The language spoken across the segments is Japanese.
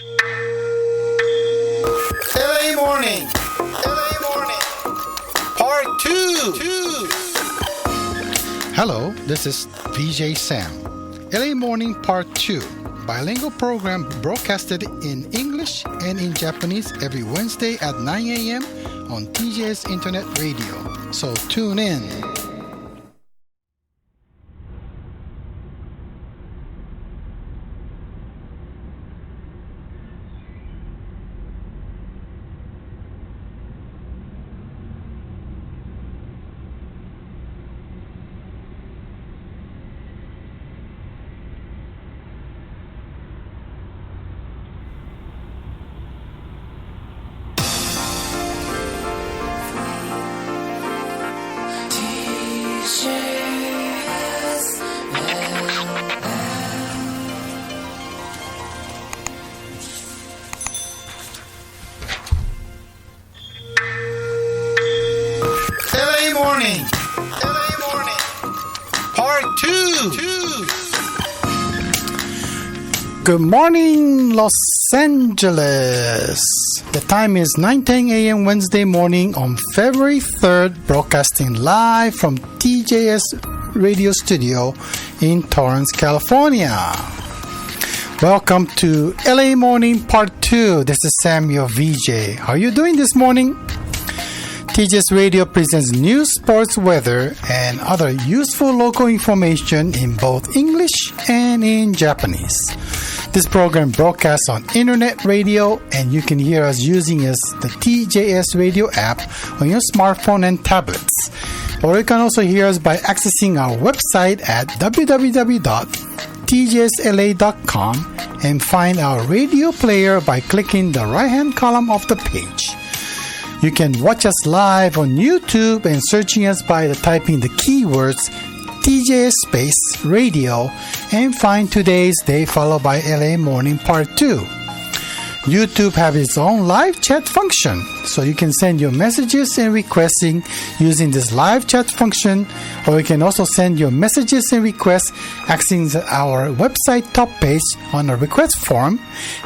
LA Morning Part 2. Hello, this is VJ Sam. LA Morning Part 2. Bilingual program broadcasted in English and in Japanese every Wednesday at 9 a.m. on TJS Internet Radio. So tune in. LA Morning Part 2. Good morning, Los Angeles. The time is 9:10 a.m. Wednesday morning on February 3rd, broadcasting live from TJS Radio Studio in Torrance, California. Welcome to LA Morning Part 2. This is Sam, your VJ. How are you doing this morning? TJS Radio presents news, sports, weather, and other useful local information in both English and in Japanese. This program broadcasts on internet radio, and you can hear us using the TJS Radio app on your smartphone and tablets. Or you can also hear us by accessing our website at www.tjsla.com and find our radio player by clicking the right-hand column of the page. You can watch us live on YouTube and searching us by typing the keywords TJS space radio and find today's day followed by LA Morning Part 2. YouTube has its own live chat function, so you can send your messages and requesting using this live chat function, or you can also send your messages and requests accessing our website top page on a request form,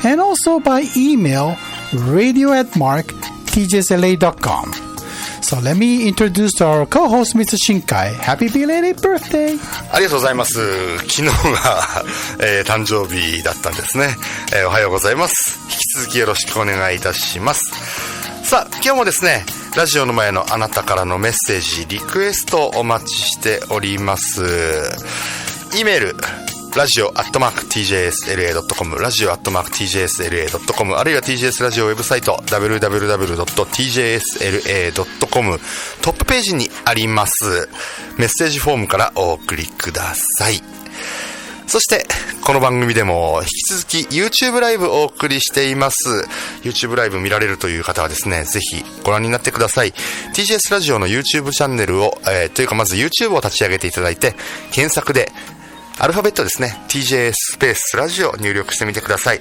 and also by email radio@tjsla.com. So let me introduce our co-host, Mr. Shinkai. Happy belated birthday! ありがとうございます。昨日が、誕生日だったんですね、おはようございます。引き続きよろしくお願いいたします。さあ、今日もですね、ラジオの前のあなたからのメッセージ、リクエストお待ちしております。E メールラジオ@tjsla.com ラジオ@tjsla.com あるいは TJS ラジオウェブサイト www.tjsla.com トップページにありますメッセージフォームからお送りください。そしてこの番組でも引き続き YouTube ライブをお送りしています。 YouTube ライブ見られるという方はですね、ぜひご覧になってください。 TJS ラジオの YouTube チャンネルを、というかまず YouTube を立ち上げていただいて、検索でアルファベットですね TJ スペースラジオ入力してみてください。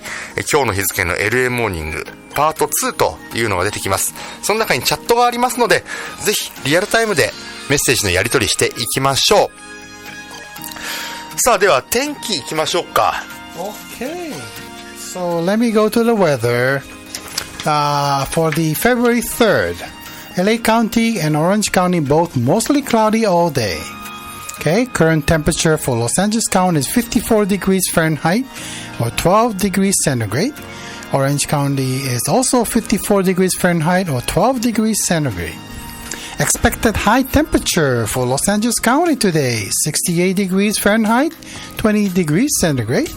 今日の日付の LA モーニングパート2というのが出てきます。その中にチャットがありますので、ぜひリアルタイムでメッセージのやり取りしていきましょう。さあ、では天気いきましょうか。 Okay, so let me go to the weather for the February 3rd. LA County and Orange County both mostly cloudy all day. Okay, current temperature for Los Angeles County is 54 degrees Fahrenheit or 12 degrees centigrade. Orange County is also 54 degrees Fahrenheit or 12 degrees centigrade. Expected high temperature for Los Angeles County today, 68 degrees Fahrenheit, 20 degrees centigrade.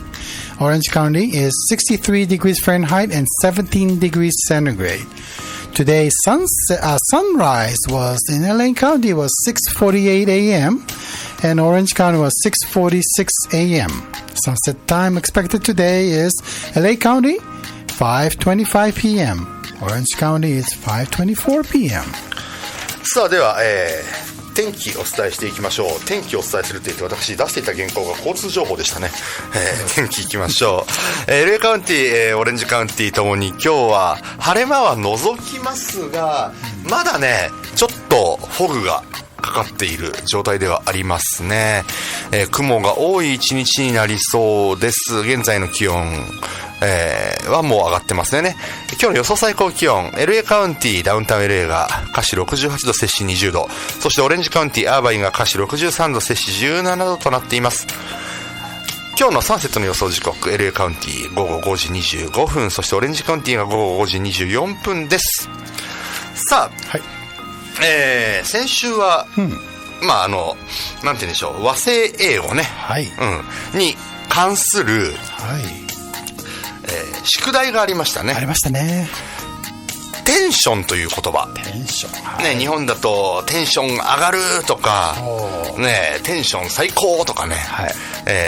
Orange County is 63 degrees Fahrenheit and 17 degrees centigrade. Today's sunrise was in LA County was 6:48 a.m. and Orange County was 6:46 a.m. Sunset time expected today is LA County 5:25 p.m. Orange County is 5:24 p.m. さあ、では、天気お伝えしていきましょう。天気をお伝えすると言って私出していた原稿が交通情報でしたね。天気いきましょう。LA カウンティ、オレンジカウンティともに今日は晴れ間は除きますが、まだねちょっとフォグがかかっている状態ではありますね。雲が多い一日になりそうです。現在の気温はもう上がってますね。今日の予想最高気温、LA カウンティ、ダウンタウン LA が華氏68度、摂氏20度。そしてオレンジカウンティ、アーバインが華氏63度、摂氏17度となっています。今日のサンセットの予想時刻、LA カウンティ午後5時25分、そしてオレンジカウンティが午後5時24分です。さあ、はい、先週は、まあなんて言うんでしょう、和製英語ね、はい、に関する、はい、宿題がありましたね。ありましたね。テンションという言葉。テンション。はい、ね、日本だとテンション上がるとか、ね、テンション最高とかね、はい、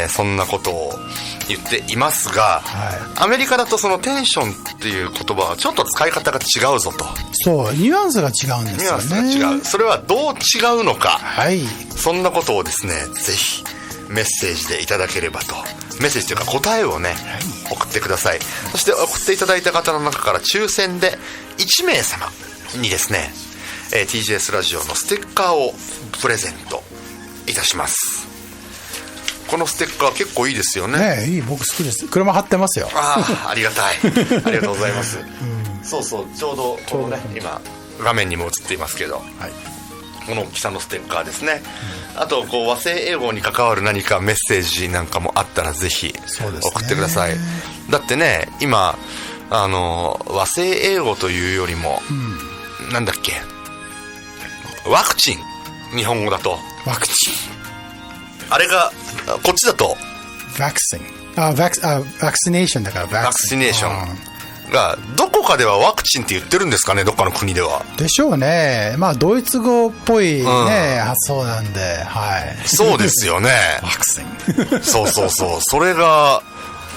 そんなことを言っていますが、はい、アメリカだとそのテンションっていう言葉はちょっと使い方が違うぞと。そう、ニュアンスが違うんですよね。ニュアンスが違う。それはどう違うのか。はい。そんなことをですね、ぜひメッセージでいただければと。メッセージというか答えをね、送ってください。そして送っていただいた方の中から抽選で1名様にですね、TGS ラジオのステッカーをプレゼントいたします。このステッカー結構いいですよね。ねえ、いい、僕好きです。車貼ってますよ。ありがたい。ありがとうございます。そうそう、ちょうどこのね、今画面にも映っていますけど、はい、この大きさのステッカーですね。あとこう和製英語に関わる何かメッセージなんかもあったらぜひ送ってください。だってね、今和製英語というよりも、なんだっけ、ワクチン、日本語だとワクチン、あれがこっちだとワクチン、ワクチネーションだからワクチネーションが、どこかではワクチンって言ってるんですかね、どっかの国では。でしょうね。まあドイツ語っぽいね、発想なんで、はい。そうですよね。ワクチン。そうそうそう。それが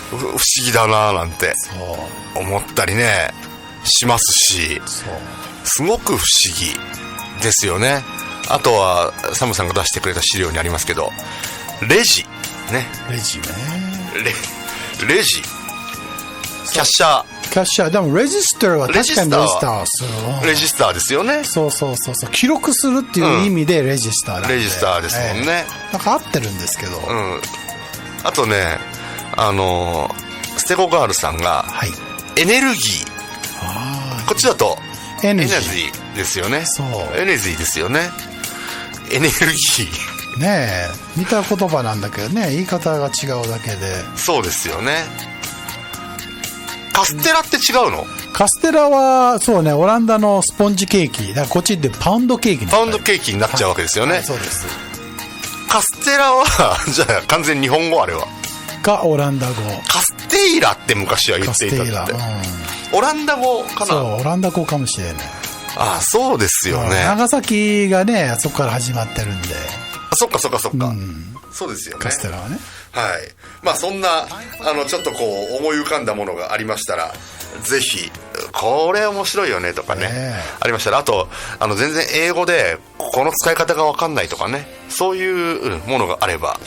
不思議だななんて思ったりねしますし、すごく不思議ですよね。あとはサムさんが出してくれた資料にありますけど、レジね。レジね。レジ。キャッシャー。でもレジスターは確かにレジスターする。レジスターですよね。そう記録するっていう意味でレジスターなんで、レジスターですもんね。なんか合ってるんですけど、あとね、ステゴガールさんが、はい、エネルギー、こっちだとエネルギーですよね。そう、エネルギーですよね。エネルギーねえ、似た言葉なんだけどね、言い方が違うだけで。そうですよね。カステラって違うの？カステラはそうね、オランダのスポンジケーキだから、こっちでパウンドケーキになっちゃうわけですよね。はい、そうです。カステラはじゃあ完全に日本語、あれはかオランダ語。カステイラって昔は言っていたって、オランダ語かな。そう、オランダ語かもしれない。ああ、そうですよね。長崎がね、あそこから始まってるんで。そっか、そうですよね、カステラはね。はい。まあそんなちょっとこう思い浮かんだものがありましたら、ぜひこれ面白いよねとかね、ありましたら、あと全然英語でこの使い方が分かんないとかね、そういうものがあれば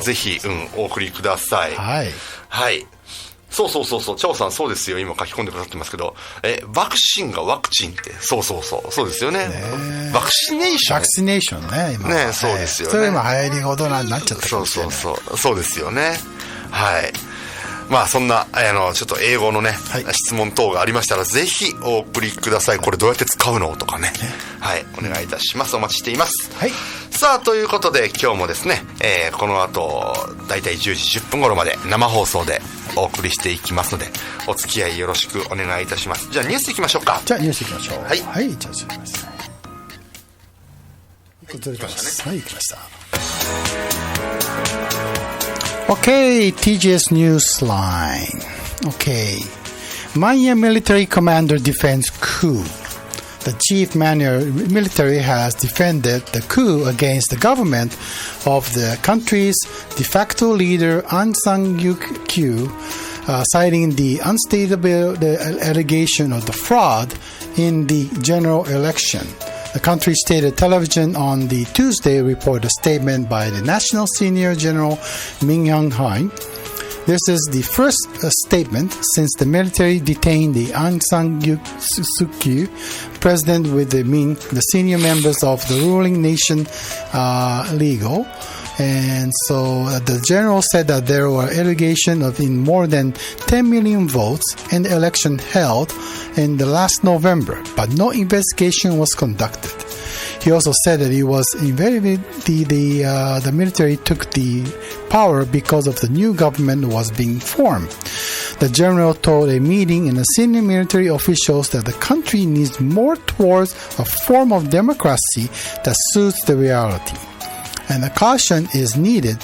ぜひお送りください。はい、はい。そうチャオさん、そうですよ、今書き込んでくださってますけど、ワクチンがワクチンって、そうですよね。ワクチネーションね、今ね、そうですよね。それ今流行りごとになっちゃったかもしれない。そうですよね。はい。まあそんなちょっと英語のね、質問等がありましたらぜひお送りください。これどうやって使うのとかね、はい、お願いいたします。お待ちしています。はい。さあ、ということで今日もですね、この後だいたい10時10分頃まで生放送でお送りしていきますので、お付き合いよろしくお願いいたします。じゃあニュースいきましょうか。じゃあニュースいきましょう。はい、はい、じゃあすみません。ずれてます。はい、行きました。Okay, TGS Newsline. Okay. Myanmar military commander defends coup. The chief military has defended the coup against the government of the country's de facto leader Aung San Suu Kyi, citing the unstated allegation of the fraud in the general election. The country's state television on the Tuesday reported a statement by the National Senior General Min Aung Hlaing. This is the first statement since the military detained the Aung San Suu Kyi, president with the senior members of the ruling nation legal And so the general said that there were allegations of in more than 10 million votes in the election held in the last November, but no investigation was conducted. He also said that it was invariably the military took the power because of the new government was being formed. The general told a meeting in the senior military officials that the country needs more towards a form of democracy that suits the reality. And a caution is needed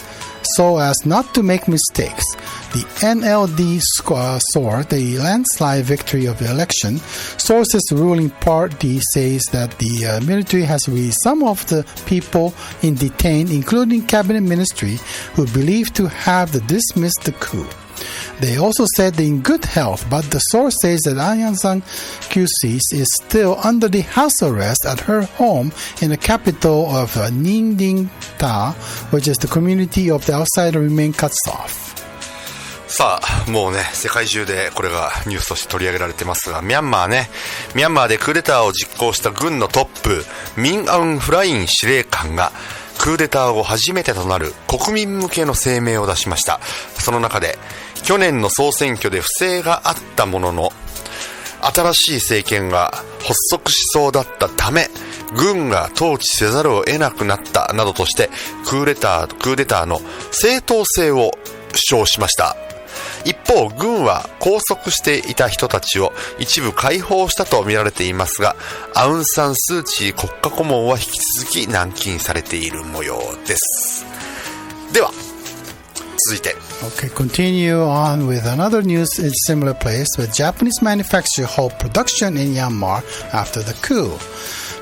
so as not to make mistakes. The NLD scored the landslide victory of the election. Sources ruling party says that the military has released some of the people in detained, including cabinet ministry, who believe to have dismissed the coup. They also said they're in good health, but the source says that Aung San Suu Kyi is still under the house arrest at her home in the capital of Ninh Dinh Ta, which is the community of the outsider remain cut off. さあ、もうね、世界中でこれがニュースとして取り上げられてますが、ミャンマーでクーデターを実行した軍のトップ、ミン・アウン・フライン司令官がクーデター後初めてとなる国民向けの声明を出しました。その中で、去年の総選挙で不正があったものの、新しい政権が発足しそうだったため、軍が統治せざるを得なくなったなどとして、クーデターの正当性を主張しました。一方、軍は拘束していた人たちを一部解放したと見られていますが、アウン・サン・スー・チー国家顧問は引き続き軟禁されている模様です。では、続いて。Okay, continue on with another news in similar place with Japanese manufacturer halt production in Myanmar after the coup.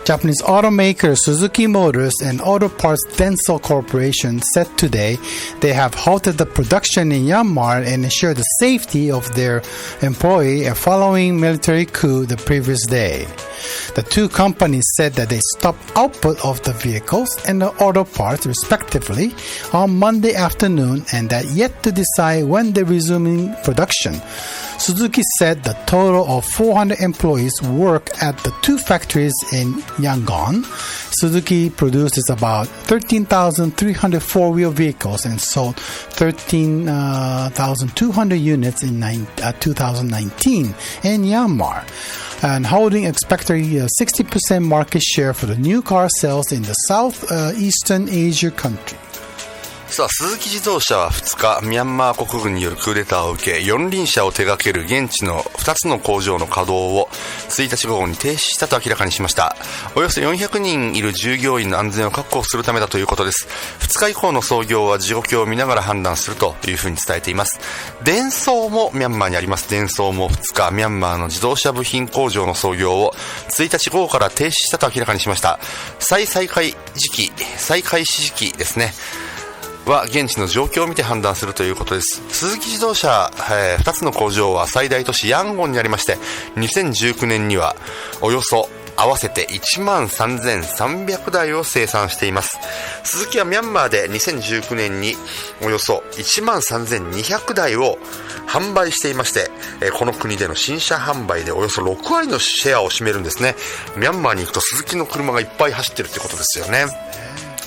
Japanese automaker Suzuki Motors and Auto Parts Denso Corporation said today they have halted the production in Myanmar and ensured the safety of their employee following military coup the previous day. The two companies said that they stopped output of the vehicles and the auto parts respectively on Monday afternoon and that yet to decide when they're resuming production. Suzuki said the total of 400 employees work at the two factories in Yangon. Suzuki produces about 13,300 four-wheel vehicles and sold 13,200 units in 2019 in Myanmar, and holding expected 60% market share for the new car sales in the Southeastern Asia country. さあ、鈴木自動車は2日、ミャンマー国軍によるクーデターを受け、四輪車を手掛ける現地の2つの工場の稼働を1日午後に停止したと明らかにしました。およそ400人いる従業員の安全を確保するためだということです。2日以降の操業は状況を見ながら判断するというふうに伝えています。デンソーもミャンマーにあります。デンソーも2日、ミャンマーの自動車部品工場の操業を1日午後から停止したと明らかにしました。再開始時期ですね。は現地の状況を見て判断するということです。鈴木自動車、2つの工場は最大都市ヤンゴンにありまして、2019年にはおよそ合わせて13,300 台を生産しています。鈴木はミャンマーで2019年におよそ13,200 台を販売していまして、この国での新車販売でおよそ6割のシェアを占めるんですね。ミャンマーに行くと鈴木の車がいっぱい走ってるってことですよね。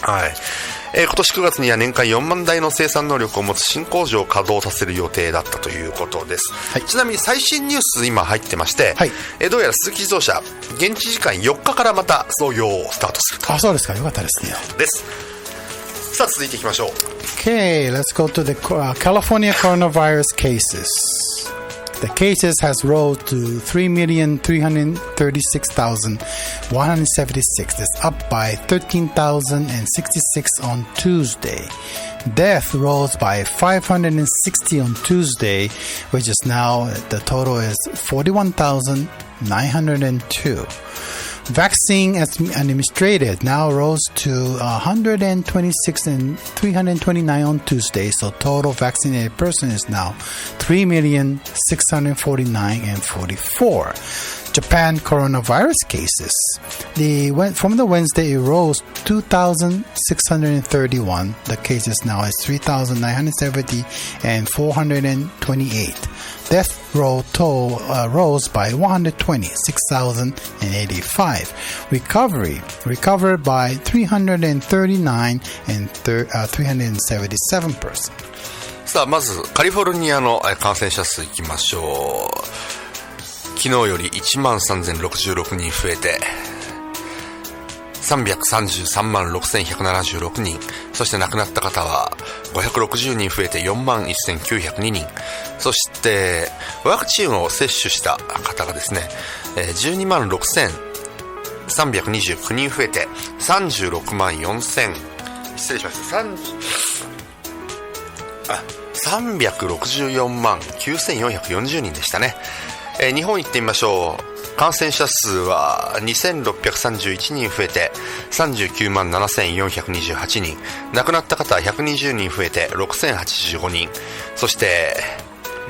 はい。今年9月には年間4万台の生産能力を持つ新工場を稼働させる予定だったということです。はい、ちなみに最新ニュース今入ってまして、はい、どうやら鈴木自動車現地時間4日からまた操業をスタートすると。あ、そうですか。よかったですね。です。さあ続いていきましょう。Okay, let's go to the California coronavirus cases. The cases has rose to 3,336,176. That's up by 13,066 on Tuesday. Death rose by 560 on Tuesday, which is now the total is 41,902. Vaccine administered now rose to 126 and 329 on Tuesday, so total vaccinated person is now 3,649,044. Japan coronavirus cases. From the Wednesday, it rose 2,631. The cases now is 3,970 and 428. Death roll toll rose by 120, 6,085. Recovered by 339 and 377 persons. さあ、まずカリフォルニアの感染者数いきましょう。昨日より 13,066 人増えて333万6,176人、そして亡くなった方は560人増えて 41,902 人、そしてワクチンを接種した方がですね、12万6,329 人増えて36万4,000、失礼しました、364万9,440 人でしたね。日本行ってみましょう。感染者数は 2,631 人増えて39万 7,428 人、亡くなった方は120人増えて 6,085 人、そして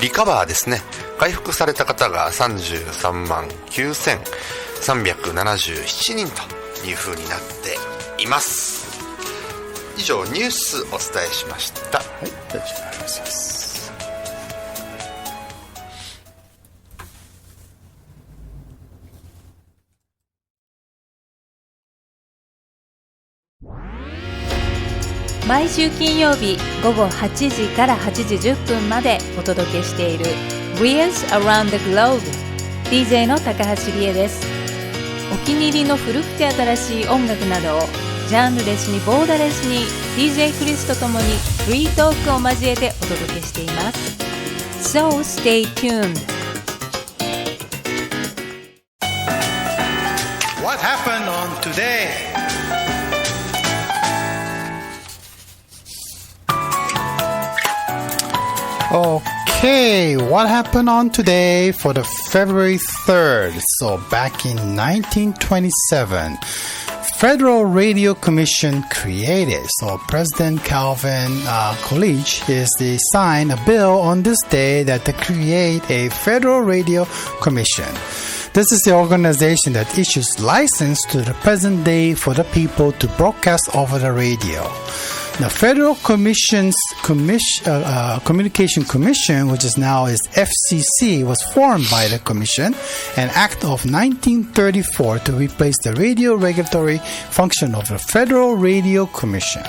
リカバーですね、回復された方が33万 9,377 人という風になっています。以上ニュースお伝えしました。はい、大丈夫です。毎週金曜日午後8時から8時10分までお届けしている Wheels Around the Globe DJ の高橋理恵です。お気に入りの古くて新しい音楽などをジャンルレスにボーダレスに DJ クリスとともにフリートークを交えてお届けしています。 So stay tuned. What happened on today? Okay, what happened on today for the February 3rd? So back in 1927, Federal Radio Commission created. So President Calvin Coolidge signed a bill on this day that to create a Federal Radio Commission. This is the organization that issues license to the present day for the people to broadcast over the radio. The Federal Communication Commission, which is now is FCC, was formed by the Commission, an act of 1934 to replace the radio regulatory function of the Federal Radio Commission.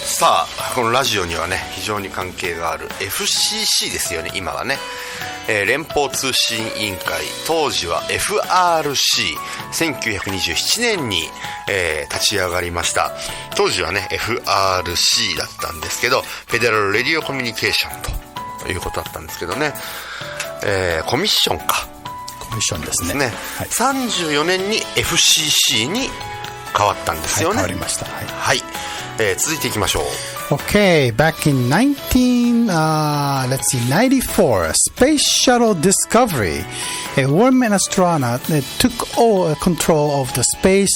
さあ、このラジオにはね、非常に関係がある FCC ですよね、今はね。連邦通信委員会、当時は FRC、 1927年に、立ち上がりました。当時はね FRC だったんですけど、フェデラルレディオコミュニケーションということだったんですけどね、コミッションか、コミッションですね。はい、34年に FCC に変わったんですよね。はい、変わりました。はい、はい、続いていきましょう。Okay, back in 94, Space Shuttle Discovery, a woman astronaut took control of the Space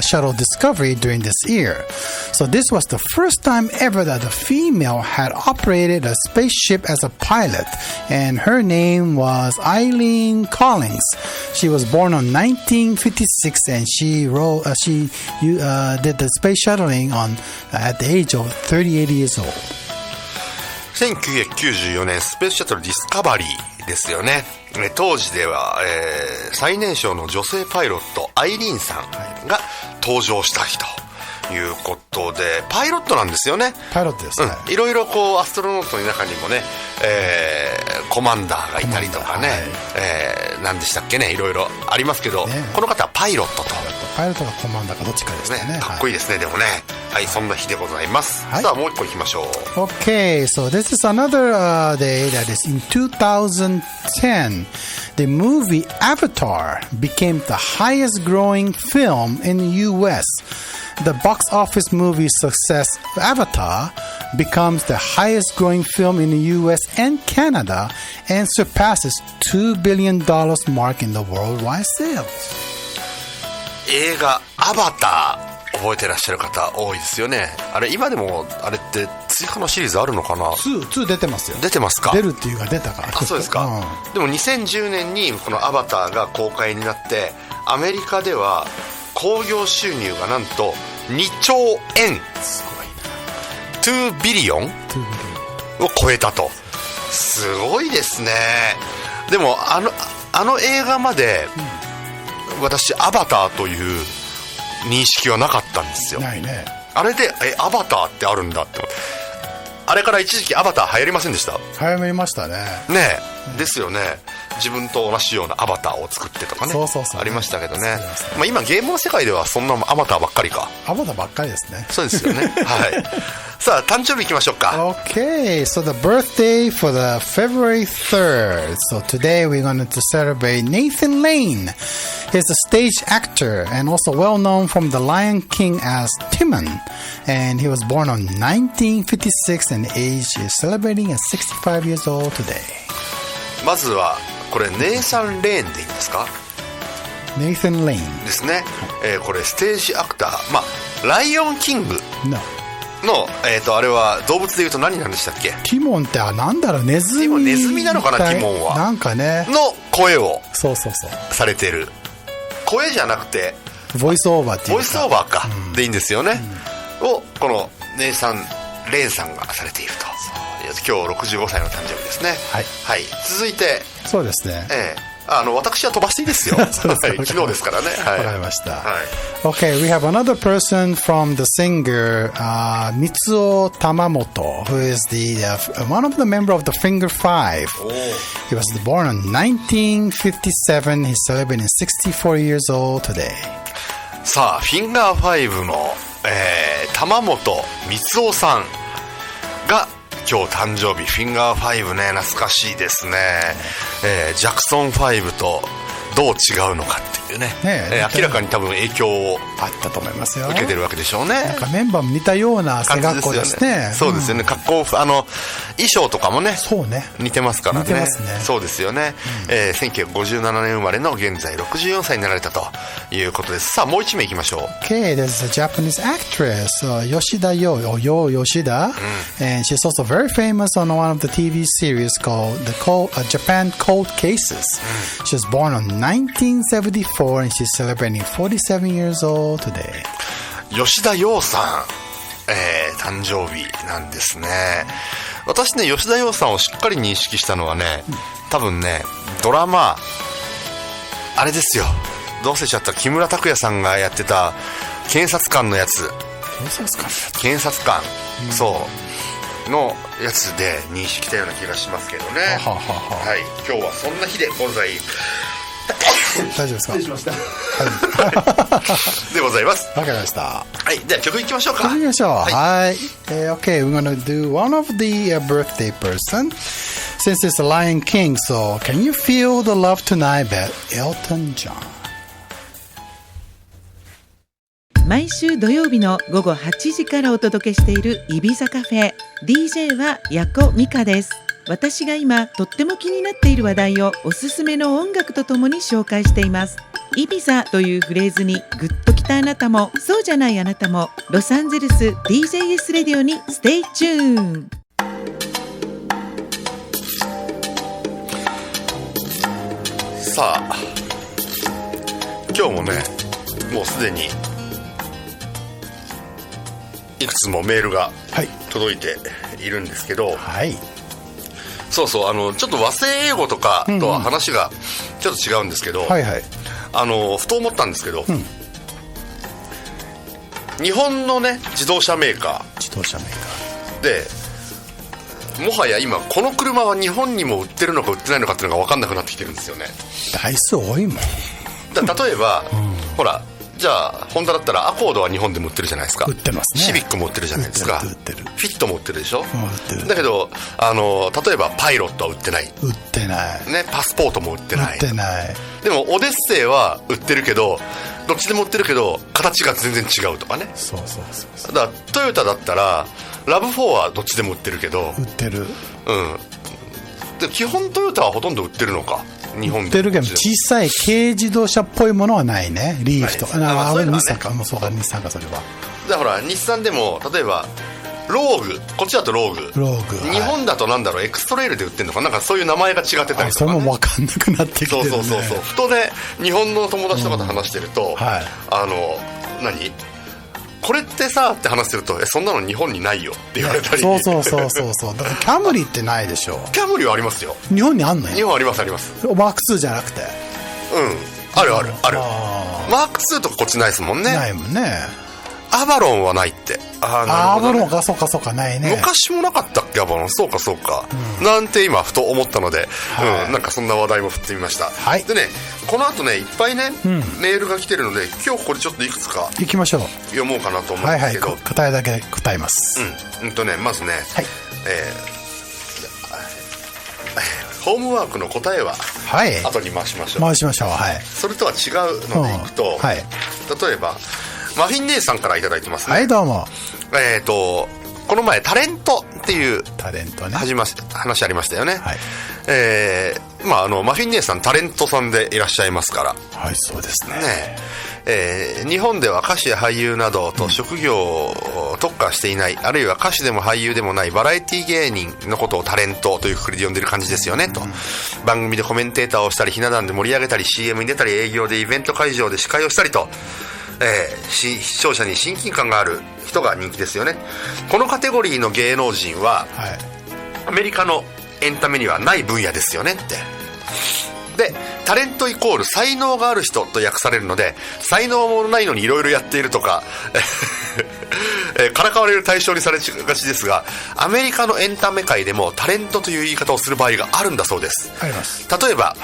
Shuttle Discovery during this year. So this was the first time ever that a female had operated a spaceship as a pilot, and her name was Eileen Collins. She was born on 1956, and she did the space shuttling at the age of 38 years old. 1994年スペースシャトルディスカバリーですよね。当時では、最年少の女性パイロットアイリーンさんが登場した日ということで、パイロットなんですよね。パイロットですね。いろいろこうアストロノートの中にもね、コマンダーがいたりとかね、何でしたっけね、いろいろありますけど、ね、この方はパイロットと。パイロットがコマンダーかどっちかですね。かっこいいですね、でもね。はい、そんな日でございます。さあ、もう一個いきましょう。Okay, so this is another day that is in 2010. The movie Avatar became the highest growing film in the U.S. The box office movie success Avatar becomes the highest growing film in the US and Canada and surpasses $2 billion mark in the worldwide sales. 映画アバター覚えてらっしゃる方多いですよね。あれ今でもあれって追加のシリーズあるのかな。2出てますよ。出てますか。出るっていうか出たから。あ、そうですか、でも2010年にこのアバターが公開になってアメリカでは興行収入がなんと2兆円すごいな。2ビリオンを超えたと。すごいですね。でもあの映画まで、私アバターという認識はなかったんですよ。ないね。あれでアバターってあるんだって。あれから一時期アバター流行りませんでした？流行りましたね。ねえ、ですよね。自分と同じようなアバターを作ってとかね。そうありましたけどね。まあ、今ゲームの世界ではそんなアバターばっかりか。アバターばっかりですね。そうですよね。はい。さあ、誕生日いきましょうか。Okay, so the birthday for the February 3rd. So today we're going to celebrate Nathan Lane. He's a stage actor and also well known from The Lion King as Timon. And he was born on 1956 and age is celebrating at 65 years old today. まずはこれネイサン・レーンでいいんですか？ Nathan Lane ですね。これステージアクター。まあライオンキング No. のあれは動物でいうと何なんでしたっけ？ティモンってなんだろう、ネズミ。ネズミなのかな、ティモンは。なんかね。の声をそうされてる。声じゃなくてボイスオーバーっていうか。ボイスオーバーか、でいいんですよね。をこのネイサン・レーンさんがされていると。今日65歳の誕生日ですね。はい。はい。続いて。そうですね。私は飛ばしていいですよ。昨日ですからね。はい。わかりました。はい。Okay, we have another person from the singer Mitsuo Tamamoto, who is one of the member of the Finger Five. He was born in 1957. He's celebrating 64 years old today. さあ、フィンガー5の、玉本光雄さんが今日誕生日。フィンガー5ね、懐かしいですね。ジャクソン5とどう違うのかっていうね。明らかに多分影響をあったと思いますよ。受けてるわけでしょうね。なんかメンバーも似たような背格好ですね。そうですよね。格好衣装とかもね。そうね。似てますからね。似てますね。そうですよね。1957年生まれの現在64歳になられたということです。さあもう一名いきましょう。Okay, there's a Japanese actress, Yoshida Yoshida, and she's also very famous on one of the TV series called Japan Cold Cases. She was born on 1974 and she's celebrating 47 years old today. 吉田羊さん、誕生日なんですね。私ね、吉田羊さんをしっかり認識したのはね、多分ね、ドラマあれですよ。どうせしちゃった、木村拓哉さんがやってた検察官のやつ。検察官、そうのやつで認識したような気がしますけどね。はい、今日はそんな日でござい大丈夫ですか？失礼しました。でございます。わかりました。はい、では曲いきましょうか。曲いきましょう。はい。Okay, we're gonna do one of the birthday person. Since it's the Lion King, so can you feel the love tonight by Elton John? 毎週土曜日の午後8時からお届けしているイビザカフェ。DJ はヤコミカです。私が今とっても気になっている話題をおすすめの音楽とともに紹介しています。イビザというフレーズにグッときたあなたもそうじゃないあなたもロサンゼルス DJS レディオにステイチューン。さあ今日もね、もうすでにいくつもメールが届いているんですけど、はい、そうそう、ちょっと和製英語とかとは話がちょっと違うんですけど、はいはい、ふと思ったんですけど、日本のね自動車メーカーでもはや今この車は日本にも売ってるのか売ってないのかっていうのが分かんなくなってきてるんですよね。台数多いもん。例えば、ほらじゃあホンダだったらアコードは日本でも売ってるじゃないですか。売ってますね。シビックも売ってるじゃないですか。売ってるフィットも売ってるでしょ。売ってる。だけど例えばパイロットは売ってない。売ってないね。パスポートも売ってない。売ってない。でもオデッセイは売ってるけど、どっちでも売ってるけど形が全然違うとかね。そうだからトヨタだったらラブ4はどっちでも売ってるけど、売ってる。で基本トヨタはほとんど売ってるのか。日本で売ってるけど小さい軽自動車っぽいものはないね。リーフとか、日産か、そうか、日産か。それはだから日産でも例えばローグ、こっちだとローグ、ローグ、日本だとなんだろう、エクストレイルで売ってるのかなんかそういう名前が違ってたりとか、ね、それも分かんなくなってきてるね。そうふとね日本の友達とかと話してると、はい、何これってさって話してるとそんなの日本にないよって言われたり、そうだからキャムリってないでしょ。キャムリはありますよ。日本にあんのよ。日本ありますマーク2じゃなくて、あるマーク2とかこっちないですもんね。ないもんね。アバロンはないって。アバロンか、そうかないね。昔もなかったっけアバロン。そうか、なんて今ふと思ったので、なんかそんな話題も振ってみました、はい、でねこの後ねいっぱいね、メールが来てるので今日これちょっといくつかいきましょう。読もうかなと思うんですけど、答えだけ答えます。まずね、はい、ホームワークの答えは後に回しましょう。はい、それとは違うのでいくと、例えばマフィン姉さんからいただいてますね。はい、どうも。この前タレントっていう話ありましたよね。はい、マフィン姉さんタレントさんでいらっしゃいますから。はい、そうですね。日本では歌手や俳優などと職業を特化していない、あるいは歌手でも俳優でもないバラエティ芸人のことをタレントというくくりで呼んでる感じですよね、と。番組でコメンテーターをしたりひな壇で盛り上げたり CM に出たり営業でイベント会場で司会をしたりと、視聴者に親近感がある人が人気ですよね。このカテゴリーの芸能人は、アメリカのエンタメにはない分野ですよねって。でタレントイコール才能がある人と訳されるので、才能もないのにいろいろやっているとかからかわれる対象にされがちですが、アメリカのエンタメ界でもタレントという言い方をする場合があるんだそうです。あります。例えば、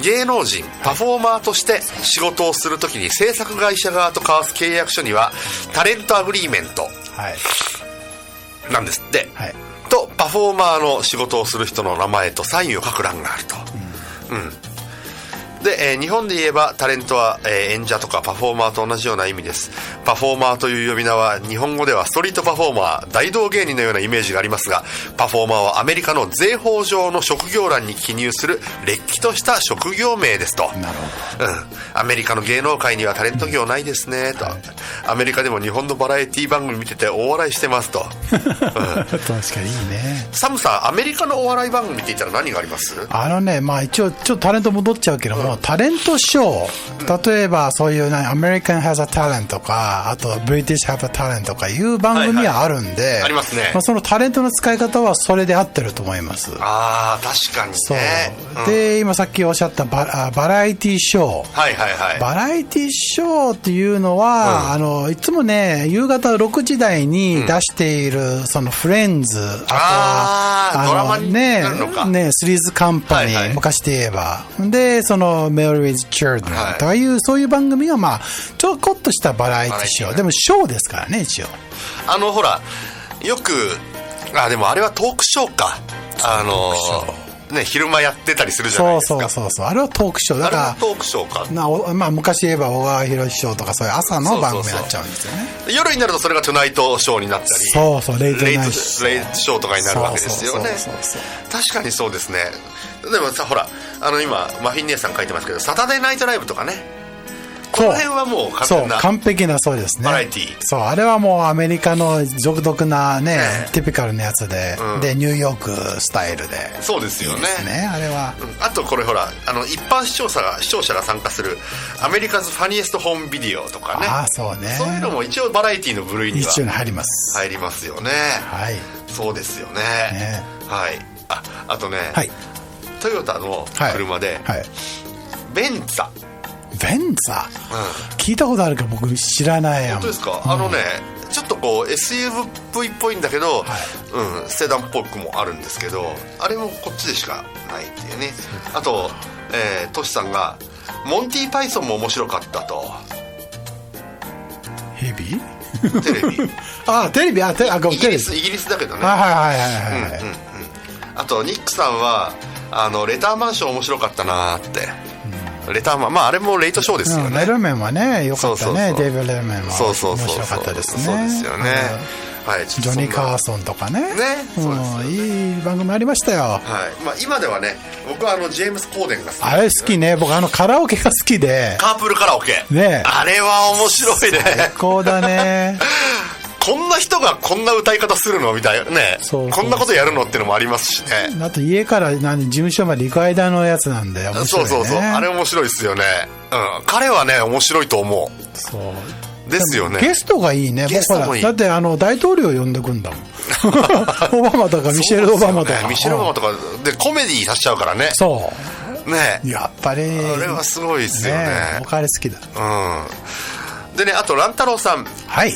芸能人パフォーマーとして仕事をするときに制作会社側と交わす契約書にはタレントアグリーメントなんですって、とパフォーマーの仕事をする人の名前とサインを書く欄があると。で、日本で言えばタレントは、演者とかパフォーマーと同じような意味です。パフォーマーという呼び名は日本語ではストリートパフォーマー、大道芸人のようなイメージがありますが、パフォーマーはアメリカの税法上の職業欄に記入するれっきとした職業名ですと。なるほど。アメリカの芸能界にはタレント業ないですねと。アメリカでも日本のバラエティ番組見てて大笑いしてますと。確かにいいね。サムさん、アメリカのお笑い番組って言ったら何があります？一応ちょっとタレント戻っちゃうけども、タレントショー、例えばそういうアメリカンハザタレントとか、あとブリティッシュハザタレントとかいう番組はあるんで、ありますね。そのタレントの使い方はそれで合ってると思います。確かにね。で今さっきおっしゃったバラエティショー、バラエティショーっていうのは、いつもね夕方6時台に出しているそのフレンズ、あとはドラマになるのかスリーズカンパニー、昔で言えばでそのメリー・ウィズ・チャードンとかいうそういう番組がちょこっとしたバラエティショーでもショーですからね。一応ほらよくでもあれはトークショーか、昼間やってたりするじゃないですか。そうあれはトークショーだから。あれはトークショーか。昔言えば小川博ショーとかそういう朝の番組になっちゃうんですよね。夜になるとそれがトゥナイトショーになったり、レイトナイトショーとかになるわけですよね。確かにそうですね。でもさほら今マフィン姉さん書いてますけど、サタデーナイトライブとかね、この辺はもう完璧なそうですね。バラエティー。あれはもうアメリカの独特なね、ティピカルなやつで、でニューヨークスタイルで。そうですよね。あれは。あとこれほら一般視聴者が参加するアメリカズファニエストホームビデオとかね。そうね。そういうのも一応バラエティーの部類には一応入ります。入りますよね。そうですよね。あとね、トヨタの車でベンツァ。聞いたことあるか僕知らないやん。本当ですか？ちょっとこう SUV っぽいんだけど、セダンっぽくもあるんですけど、あれもこっちでしかないっていうね。あとトシさんがモンティパイソンも面白かったと。ヘビ？テレビ。テレビイギリスだけどね。あとニックさんはレターマンション面白かったなーって。レターマン、あれもレイトショーですよね。レルメンはね良かったね。デイビッド・レルメンは面白かったですね。そうですよね。ジョニー・カーソンとかね。いい番組ありましたよ。今ではね、僕はジェームス・コーデンが好き。あれ好きね。僕カラオケが好きで。カープールカラオケ。あれは面白いね。最高だね。こんな人がこんな歌い方するのみたいなね。そうこんなことやるのってのもありますしね。あと家から事務所まで行く間のやつなんで面白いね。そうあれ面白いですよね。彼はね面白いと思う。そうですよね。ゲストがいいね。ゲストもいい。だって大統領呼んでくんだもん。オバマとかミシェル・オバマとか、ミシェル・オバマとかでコメディーさせちゃうからね。そうね。やっぱりあれはすごいですよね。僕あれ好きだ。でね、あと乱太郎さん。はい。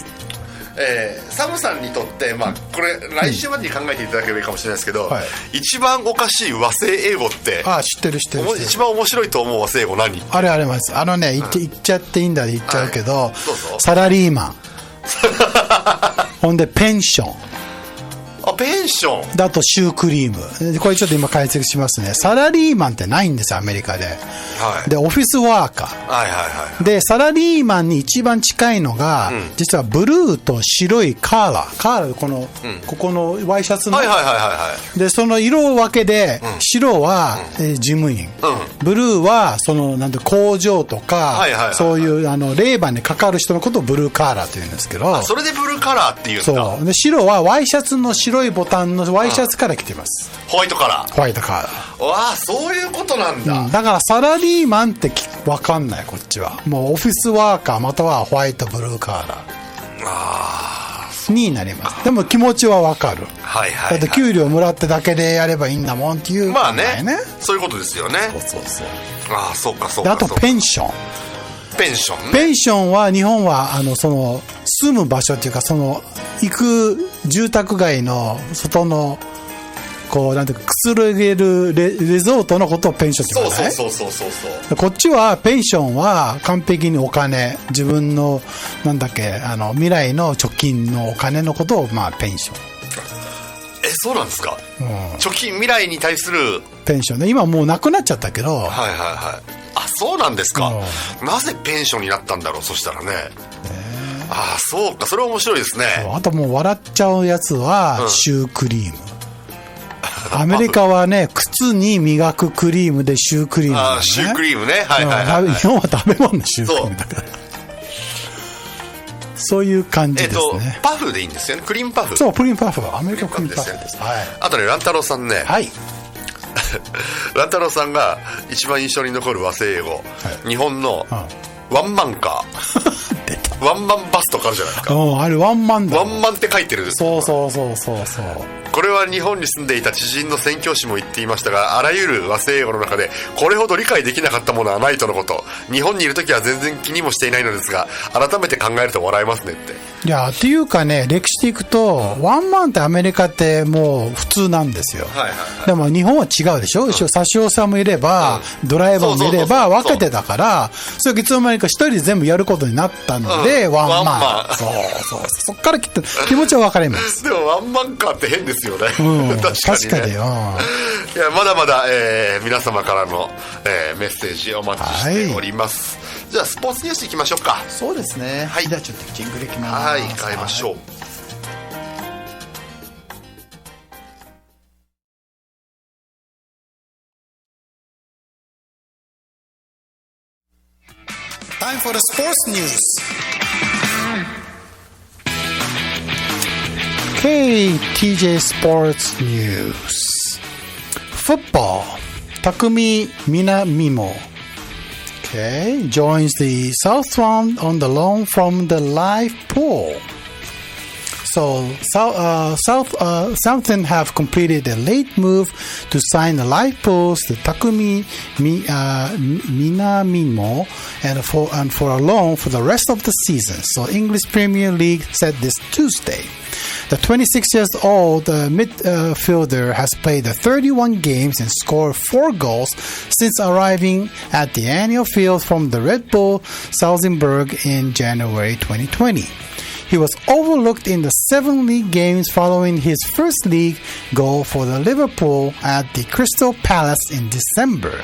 サムさんにとって、これ来週までに考えていただければいいかもしれないですけど、一番おかしい和製英語って、知ってる一番面白いと思う和製英語何？あります。言っちゃっていいんだで言っちゃうけど、どうぞ。サラリーマンほんでペンション、ペンションだとシュークリーム。これちょっと今解説しますね。サラリーマンってないんですよアメリカで。でオフィスワーカー、でサラリーマンに一番近いのが、実はブルーと白いカーラーここのワイシャツの、でその色分けで、白は、事務員、ブルーはそのなんて工場とか、そういうレーバーにかかる人のことをブルーカーラーというんですけど、それでブルーカラーっていうんだ。そうで白はワイシャツの白いボタンのワイシャツから来てます。ホワイトカラー。ホワイトカーラー。わあ、そういうことなんだ。だからサラリーマンって分かんない。こっちはもうオフィスワーカーまたはホワイトブルーカーラーになります。でも気持ちは分かる。だって給料もらってだけでやればいいんだもんっていう、ね、そういうことですよね。そうか。あとペンション。ペンションは日本はその住む場所っていうか、その行く住宅街の外のなんていうかくつろげるレゾートのことをペンションって言わない？そうこっちはペンションは完璧にお金、自分の未来の貯金のお金のことをペンション。そうなんですか。貯金、未来に対するペンションね。今もうなくなっちゃったけど。そうなんですか。なぜペンションになったんだろう。そしたらね。そうか。それは面白いですね。あともう笑っちゃうやつはシュークリーム。アメリカはね、靴に磨くクリームでシュークリーム、ね、シュークリームね。日本は食べ物のシュークリームだから。そういう感じですね。パフでいいんですよね。クリームパフ。そう、クリームパフはアメリカのクリームパフです。あとね、乱太郎さんね。乱太郎さんが一番印象に残る和製英語、日本のワンマンカーワンマンバスとかあるじゃないですか。あれワンマンだ。ワンマンって書いてる。そう。これは日本に住んでいた知人の宣教師も言っていましたが、あらゆる和製英語の中でこれほど理解できなかったものはないとのこと。日本にいるときは全然気にもしていないのですが、改めて考えると笑えますねって。いやっていうかね、歴史でいくとワンマンってアメリカってもう普通なんですよ。でも日本は違うでしょ。車掌さんもいれば、ドライバーもいれば分けてたから、それいつの間にか一人で全部やることになったので、ワンマン。そっからきっと気持ちは分かります。でもワンマンカーって変ですよね。確かによ。いやまだまだ、皆様からの、メッセージお待ちしております。じゃあスポーツニュースいきましょうか。そうですね。じゃあちょっとジングルいきます。変えましょう。Time for the sports news. TJ Sports News. Football. Takumi Minamimo joins the Southland on the loan from the live pool. So Southampton have completed a late move to sign the live pools to Takumi Minamimo and for a loan for the rest of the season. So English Premier League said this Tuesday. The 26-year-old midfielder has played 31 games and scored 4 goals since arriving at the annual field from the Red Bull Salzburg in January 2020. He was overlooked in the 7 league games following his first league goal for the Liverpool at the Crystal Palace in December,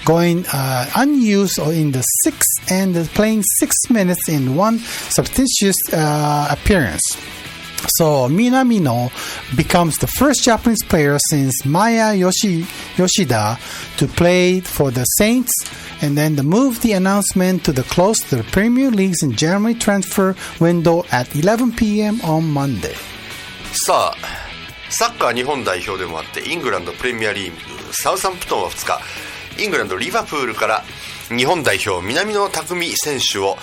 going unused in the 6th and playing 6 minutes in one substitute appearance. So Minamino becomes the first Japanese player since Maya Yoshida to play for the Saints, and then the announcement to the close to the Premier League's in January transfer window at 11 p.m. on Monday. さあ、サッカー日本代表でもあってイングランドプレミアリーグサウサンプトンは2日、イングランドリバプールから日本代表南野拓実選手を、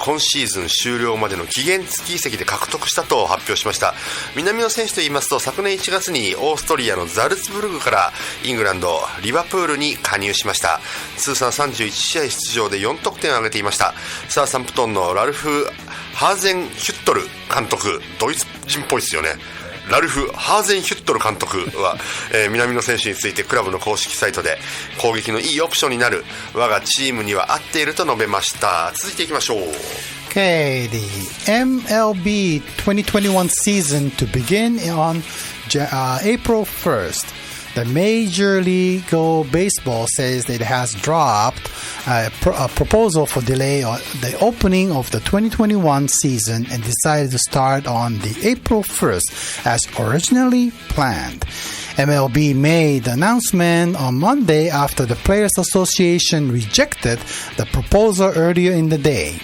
今シーズン終了までの期限付き移籍で獲得したと発表しました。南野選手といいますと、昨年1月にオーストリアのザルツブルグからイングランドリバプールに加入しました。通算31試合出場で4得点を挙げていました。サウサンプトンのラルフ・ハーゼンヒュットル監督、ドイツ人っぽいですよね。ラルフ・ハーゼンヒュットル監督は、南野選手についてクラブの公式サイトで攻撃のいいオプションになる、我がチームには合っていると述べました。続いていきましょう。 Okay, the MLB 2021 season to begin on April 1st. The Major League Baseball says that it has dropped a proposal for delay on the opening of the 2021 season and decided to start on the April 1st as originally planned. MLB made the announcement on Monday after the Players Association rejected the proposal earlier in the day.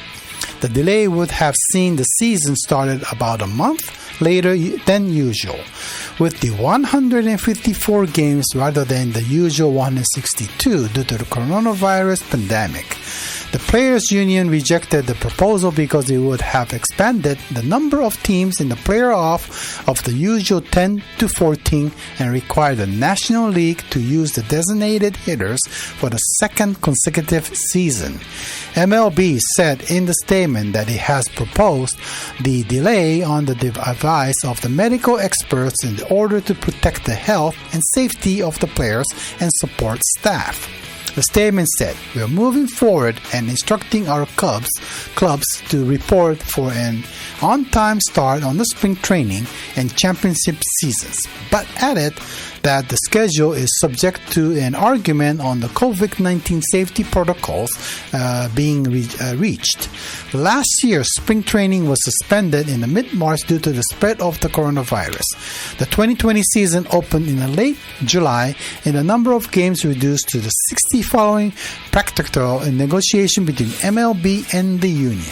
The delay would have seen the season started about a month later than usual, with the 154 games rather than the usual 162 due to the coronavirus pandemic. The Players Union rejected the proposal because it would have expanded the number of teams in the playoff of the usual 10 to 14 and required the National League to use the designated hitters for the second consecutive season. MLB said in the statement that it has proposed the delay on the advice of the medical experts in order to protect the health and safety of the players and support staff. The statement said, "We are moving forward and instructing our clubs to report for an on-time start on the spring training and championship seasons," but added that the schedule is subject to an argument on the COVID-19 safety protocols being reached. Last year, spring training was suspended in mid-March due to the spread of the coronavirus. The 2020 season opened in late July and the number of games reduced to the 60 following practical negotiation between MLB and the union.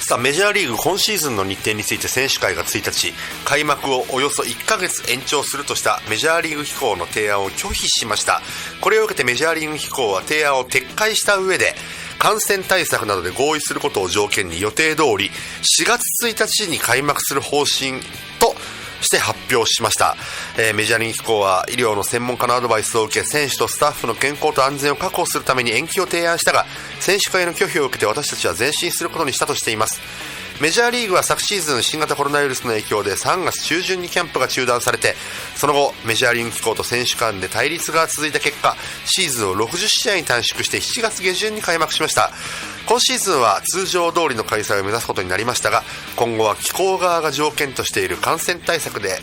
さあ、メジャーリーグ今シーズンの日程について選手会が1日、開幕をおよそ1ヶ月延長するとしたメジャーリーグ機構の提案を拒否しました。これを受けてメジャーリーグ機構は提案を撤回した上で、感染対策などで合意することを条件に予定通り4月1日に開幕する方針として発表しました。メジャーリーグ機構は医療の専門家のアドバイスを受け、選手とスタッフの健康と安全を確保するために延期を提案したが、選手会の拒否を受けて私たちは前進することにしたとしています。メジャーリーグは昨シーズン新型コロナウイルスの影響で3月中旬にキャンプが中断されて、その後メジャーリーグ機構と選手間で対立が続いた結果、シーズンを60試合に短縮して7月下旬に開幕しました。今シーズンは通常通りの開催を目指すことになりましたが、今後は機構側が条件としている感染対策で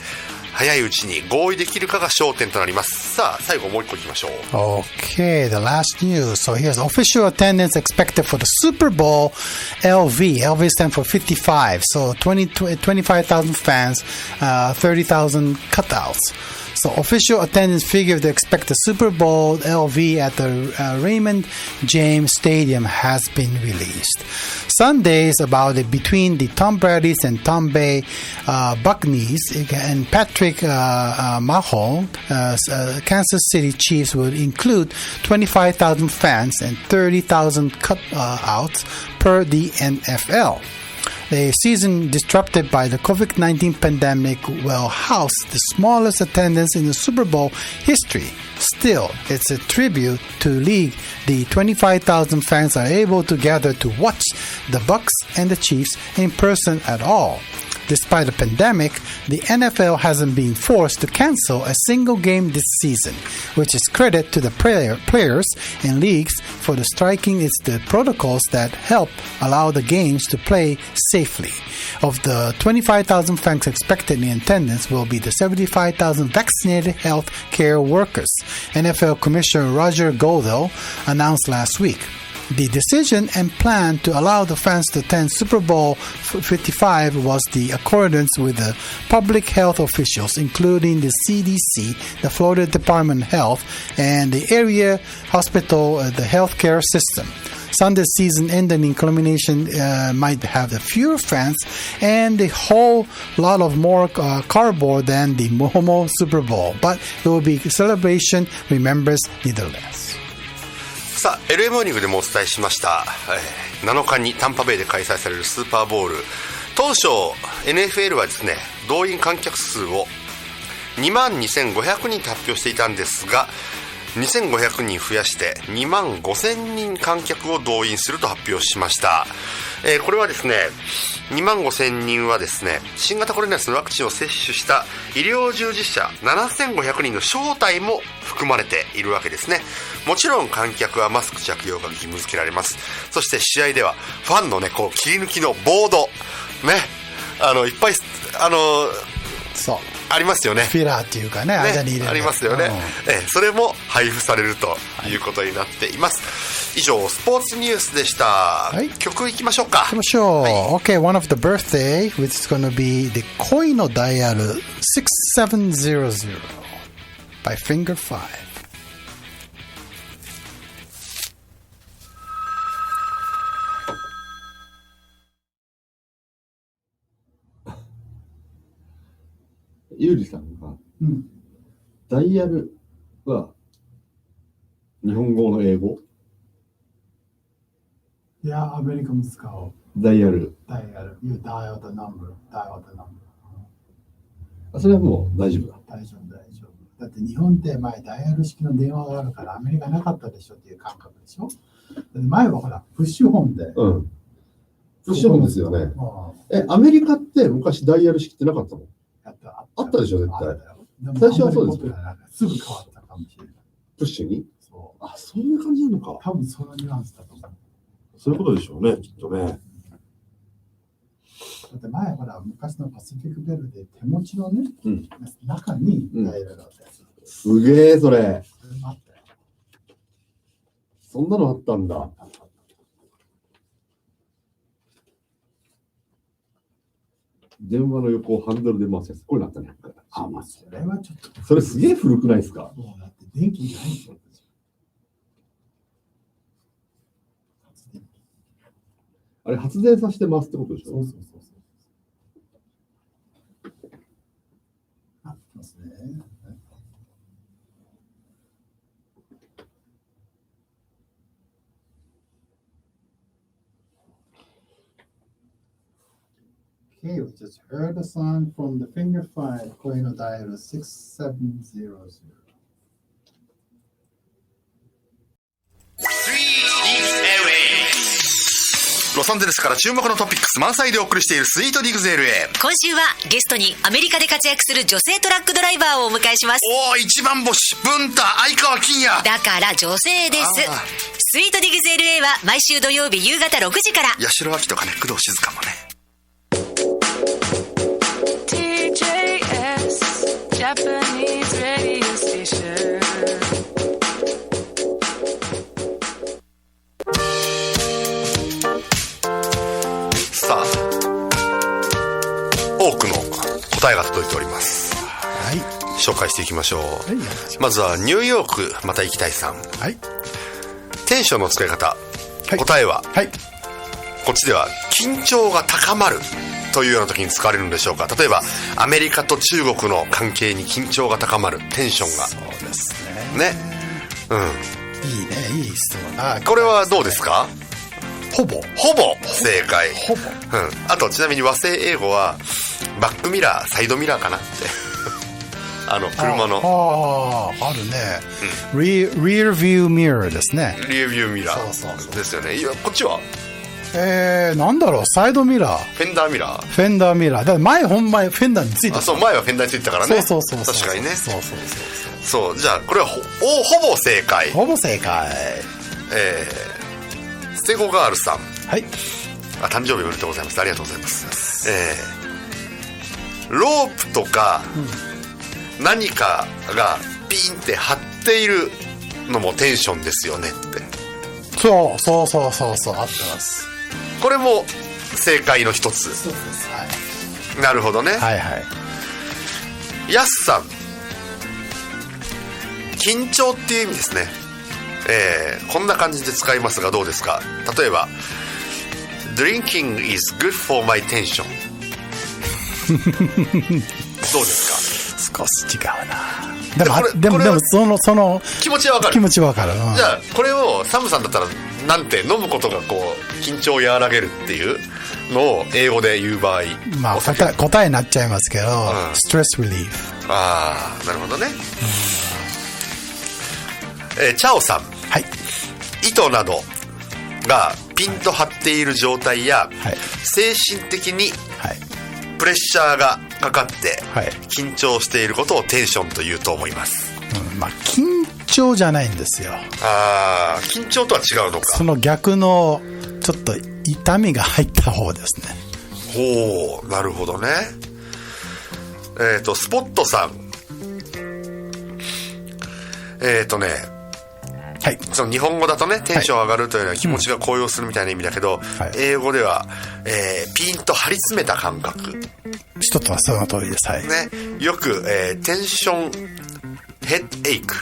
早いうちに合意できるかが焦点となります。さあ、最後もう一個いきましょう。 Okay, the last news. So here's official attendance expected for the Super Bowl. LV stands for 55. So 25,000 fans, 30,000 cutouts. So official attendance figure to expect the Super Bowl LV at the Raymond James Stadium has been released. Sundays about it between the Tom Brady's and Tom Bay Buccaneers and Patrick Mahomes, Kansas City Chiefs would include 25,000 fans and 30,000 cutouts per the NFL. The season disrupted by the COVID-19 pandemic will house the smallest attendance in the Super Bowl history. Still, it's a tribute to league. The 25,000 fans are able to gather to watch the Bucs and the Chiefs in person at all. Despite the pandemic, the NFL hasn't been forced to cancel a single game this season, which is credit to the players and leagues for striking the protocols that help allow the games to play safely. Of the 25,000 fans expected in attendance will be the 75,000 vaccinated health care workers, NFL Commissioner Roger Goodell announced last week. The decision and plan to allow the fans to attend Super Bowl 55 was the accordance with the public health officials, including the CDC, the Florida Department of Health, and the area hospital, the healthcare system. Sunday's season ending in culmination might have the fewer fans and a whole lot of more cardboard than the Momo Super Bowl, but it will be a celebration remembers nevertheless. さあ LA モーニングでもお伝えしました、7日にタンパベイで開催されるスーパーボウル、当初 NFL はですね動員観客数を22,500人と発表していたんですが、2500人増やして25,000人観客を動員すると発表しました。これはですね25,000人はですね新型コロナウイルスのワクチンを接種した医療従事者7,500人の招待も含まれているわけですね。もちろん観客はマスク着用が義務付けられます。そして試合ではファンのねこう切り抜きのボードねいっぱいそうありますよね。フィラーっていうかね、間に入れるありますよね、それも配布されるということになっています。以上スポーツニュースでした、はい、曲いきましょうか。行きましょう、はい、OK, one of the birthday which is going to be the 恋のダイヤル6700 by Finger 5。ゆうりさんが、ダイヤルは日本語の英語？いや、アメリカも使おう。ダイヤル。You dial the number. それはもう大丈夫だ。大丈夫。だって日本って前ダイヤル式の電話があるからアメリカなかったでしょっていう感覚でしょ。前はほら、プッシュホンで。プッシュホンですよね。アメリカって昔ダイヤル式ってなかったの？あったでしょ、絶対。最初はそうですよ。すぐ変わったかもしれない。プッシュに？そう。そんな感じなのか。多分そのニュアンスだと思う。そういうことでしょうね、きっとね。だって前ほら、昔のパシフィックベルで手持ちのね、中にダイヤルがあったやつ。すげえ、それ。それもあったよ。そんなのあったんだ。電話の横をハンドルで回すやつ、これなったね。それはちょっと。それすげえ古くないですか？もうだって電気ないんですよ。あれ発電させて回すってことでしょ？そう。ありますね。Okay, we just heard a song from the Finger 5, 恋のダイヤル6700. ロサンゼルスから注目のトピックス満載でお送りしているスイートディグズ LA。 今週はゲストにアメリカで活躍する女性トラックドライバーをお迎えします。おー、一番星文太相川金也だから女性です。スイートディグズ LA は毎週土曜日夕方6時から。八代亜紀とかね、工藤静香もね。TJS Japanese radio station。さあ、多くの答えが届いております。はい。紹介していきましょう。はい、まずはニューヨークまた行きたいさん。はい。テンションの使い方。はい、答えは、はい、こっちでは緊張が高まるというような時に使われるんでしょうか。例えばアメリカと中国の関係に緊張が高まる、テンションが。そうですね。いいね、いい質問。これはどうですか？ほぼ正解。あとちなみに和製英語はバックミラー、サイドミラーかなって車のあるね、Rear View Mirror ですね。リアビューミラーそうですよね。いや、こっちはなんだろう、サイドミラー、フェンダーミラー。フェンダーミラーだから前フェンダーについてた。そう、前はフェンダーについてたからね。そう確かにね。そうじゃあこれはほぼ正解。ステゴガールさん。はい。誕生日おめでとうございます。ありがとうございます。ロープとか、何かがピンって張っているのもテンションですよねって。そうそうそうそうそう、合ってます。これも正解の一つ。そうです、はい、なるほどね。はいはい。やすさん、緊張っていう意味ですね。こんな感じで使いますがどうですか。例えば Drinking is good for my tension どうですか。少し違うな。でもその気持ちはわかる。気持ちはわかる、うん、じゃあこれをサムさんだったらなんて、飲むことがこう緊張を和らげるっていうのを英語で言う場合、まあ答えになっちゃいますけど、ストレスリリーフ。ああ、なるほどね。チャオさん、はい、糸などがピンと張っている状態や、はい、精神的にはい、プレッシャーがかかって、はい、緊張していることをテンションと言うと思います。まあ緊張じゃないんですよ。ああ、緊張とは違うのか。その逆のちょっと痛みが入った方ですね。ほう、なるほどね。スポットさん、はい、その日本語だとね、テンション上がるというのは気持ちが高揚するみたいな意味だけど、はい、英語では、ピンと張り詰めた感覚。一つはその通りです。はい。ね、よく、テンションヘッドエイク。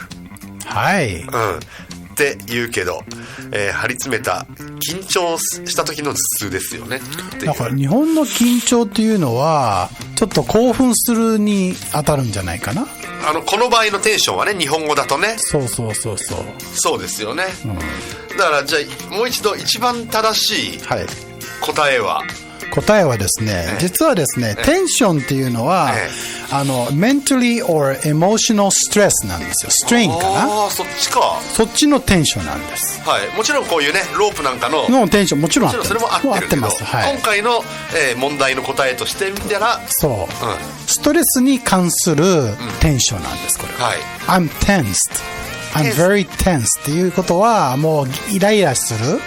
はい。うん。って言うけど、張り詰めた緊張した時の頭痛ですよね。だから日本の緊張っていうのはちょっと興奮するに当たるんじゃないかな。この場合のテンションはね、日本語だとね。そうそうそうそう。そうですよね。うん、だからじゃあもう一度一番正しい答えは、答えはですね、実はですね、テンションっていうのは、mentally or emotional stress なんですよ。ストレインかな。ああ、そっちか。そっちのテンションなんです。はい。もちろんこういうね、ロープなんかのテンションもちろん合ってます。それも合ってるけど、ます。はい、今回の、問題の答えとしてみたら、そう、うん、ストレスに関するテンションなんです、これは。はい。I'm tensed.I'm very tense っていうことはもうイライラする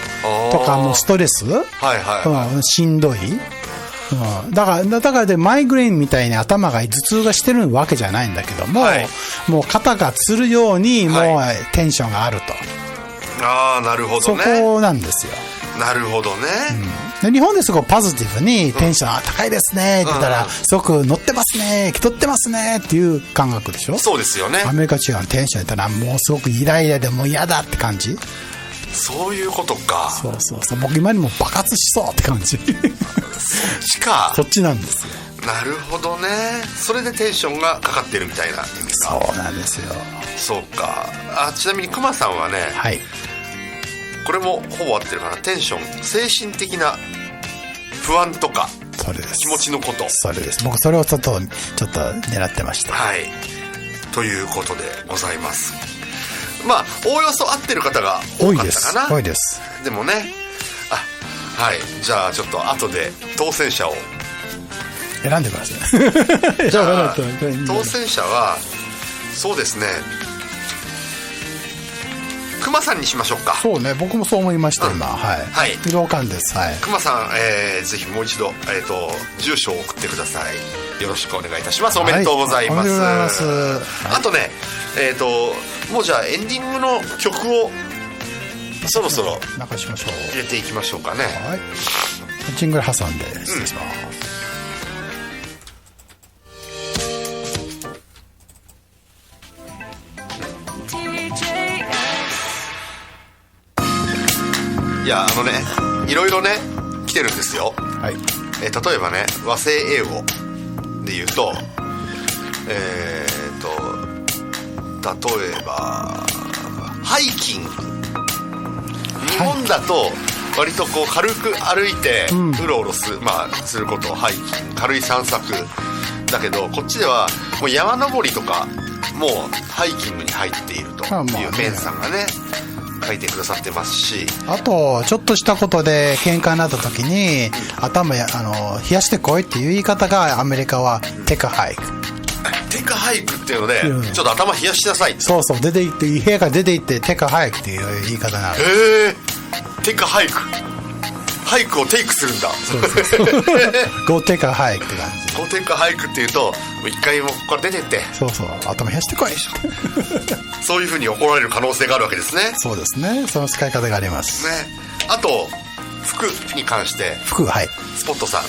とかもうストレス、はいはいはい、うん、しんどい、うん、だからでマイグレーンみたいに頭が頭痛がしてるわけじゃないんだけども、はい、もう肩がつるようにもうテンションがあると、ああ、なるほどね。そこなんですよ。なるほどね、うん、で日本ですごくポジティブにテンション高いですねって言ったら、すごく乗ってますね、気取ってますねっていう感覚でしょ。そうですよね。アメリカ違うテンションやったらもうすごくイライラでもう嫌だって感じ。そういうことか。そうそうそう、僕今にも爆発しそうって感じ。そっちか。そっちなんですよ。なるほどね。それでテンションがかかってるみたいな意味か。そうなんですよ。そうか。ちなみにクマさんはね、はい、これもほぼ合ってるかな。テンション、精神的な不安とか、それです。気持ちのこと。それです。僕それをちょっと狙ってました。はい。ということでございます。まあおおよそ合ってる方が多かったかな。多いです。でもね、はい。じゃあちょっと後で当選者を選んでください。じゃあ当選者はそうですね、熊さんにしましょうか。そうね、僕もそう思いました、今。はい。はい。同感です。はい。熊さん、ぜひもう一度、住所を送ってください。よろしくお願いいたします。おめでとうございます。はい、ありがとうございます。あとね、もうじゃあエンディングの曲をそろそろ流しましょう。入れていきましょうかね。はい。ジングル挟んで失礼します。いや、いろいろね来てるんですよ。はい。例えばね、和製英語で言うと、例えばハイキング。日本だと割とこう軽く歩いてうろうろする、することをハイキング、軽い散策だけど、こっちではもう山登りとかもうハイキングに入っているというメンさんがね書いてくださってますし、あとちょっとしたことで喧嘩になった時に頭冷やしてこいっていう言い方がアメリカはテカハイク。テカハイクっていうので、ちょっと頭冷やしなさい。そうそう、出て行って、部屋から出て行ってテカハイクっていう言い方になる。テカハイク。ハイクをテイクするんだ。Go take a hike って感じ。ゴーテイクハイクっていうと、一回もここから出てって、そうそう。頭冷やしてこい。そういう風に怒られる可能性があるわけですね。そうですね。その使い方があります。ね。あと、服に関して、服、はい。スポットさん、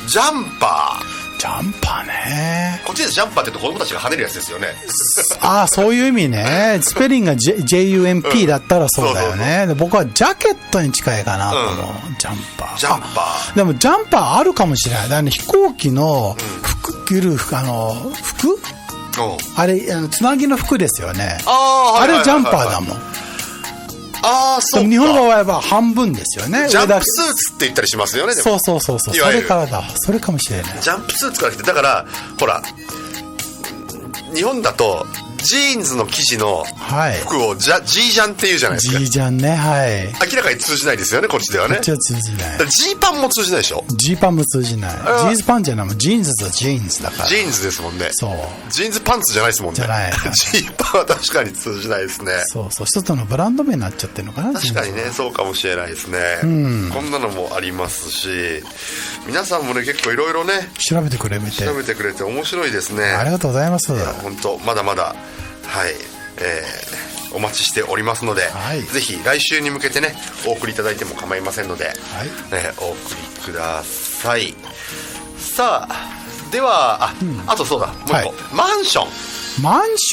ジャンパー。ジャンパーね。こっちでジャンパーって言うと子供たちが跳ねるやつですよね。ああ、そういう意味ね。スペリングが JUMP だったらそうだよね。で僕はジャケットに近いかなと思う。ジャンパー。ジャンパー。でもジャンパーあるかもしれない。だからね、飛行機の服、着る服、あれ、つなぎの服ですよね。あれジャンパーだもん。ああ、そうか。日本語は半分ですよね。ジャンプスーツって言ったりしますよね。そうそうそうそう。それからだ。それかもしれない。ジャンプスーツから来て、だからほら、日本だとジーンズの生地の服をジージャンって言うじゃないですか。ジージャンね、はい。明らかに通じないですよね、こっちではね。こっちは通じない。ジーパンも通じないでしょ。ジーパンも通じない。ジーズパンじゃないもん、ジーンズとジーンズだから。ジーンズですもんね。そう。ジーンズパンツじゃないですもんね。じゃない。ジーパンは確かに通じないですね。そうそう。一つのブランド名になっちゃってるのかな。確かにね、そうかもしれないですね。こんなのもありますし、皆さんもね、結構いろいろね、調べてくれて面白いですね。ありがとうございます。本当まだまだ、はい、お待ちしておりますので、はい、ぜひ来週に向けてね、お送りいただいても構いませんので、はい、お送りください。さあ、では、あとそうだ、もう一個、はい、マンショ